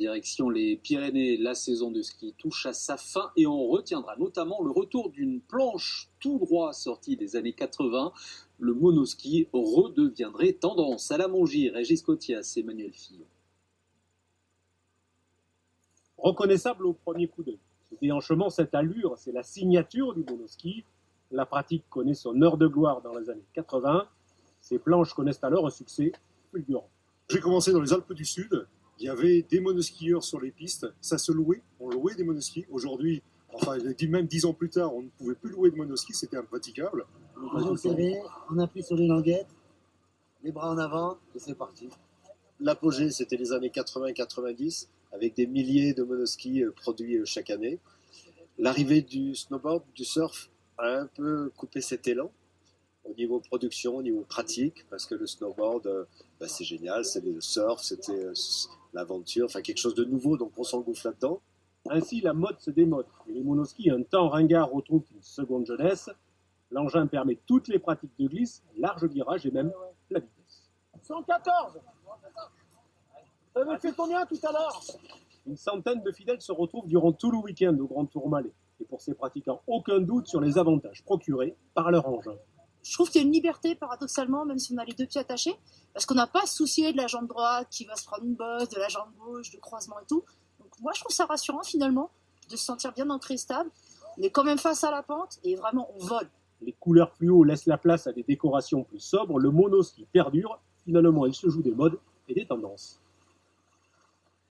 Direction les Pyrénées, la saison de ski touche à sa fin et on retiendra notamment le retour d'une planche tout droit sortie des années 80. Le monoski redeviendrait tendance. À la Mongie, Régis Cotias, Emmanuel Fillon. Reconnaissable au premier coup d'œil. Ce déhanchement, cette allure, c'est la signature du monoski. La pratique connaît son heure de gloire dans les années 80. Ces planches connaissent alors un succès fulgurant. J'ai commencé dans les Alpes du Sud. Il y avait des monoskieurs sur les pistes. Ça se louait. On louait des monoskis. Aujourd'hui, enfin, même 10 ans plus tard, on ne pouvait plus louer de monoskis. C'était impraticable. On serré, on appuie sur les languettes, les bras en avant, et c'est parti. L'apogée, c'était les années 80-90, avec des milliers de monoskis produits chaque année. L'arrivée du snowboard, du surf, a un peu coupé cet élan au niveau production, au niveau pratique, parce que le snowboard, c'est génial, c'est le surf, c'était l'aventure, enfin quelque chose de nouveau, donc on s'engouffre là-dedans. Ainsi, la mode se démode. Et les monoskis, un temps ringard, retrouvent une seconde jeunesse. L'engin permet toutes les pratiques de glisse, large virage et même la vitesse. 114. Ça avait fait combien tout à l'heure? Une centaine de fidèles se retrouvent durant tout le week-end au Grand Tourmalet. Et pour ces pratiquants, aucun doute sur les avantages procurés par leur engin. Je trouve qu'il y a une liberté, paradoxalement, même si on a les deux pieds attachés, parce qu'on n'a pas à se soucier de la jambe droite qui va se prendre une bosse, de la jambe gauche, de croisement et tout. Donc moi, je trouve ça rassurant, finalement, de se sentir bien ancré et stable. On est quand même face à la pente et vraiment, on vole. Les couleurs fluo laissent la place à des décorations plus sobres. Le monoski perdure. Finalement, il se joue des modes et des tendances.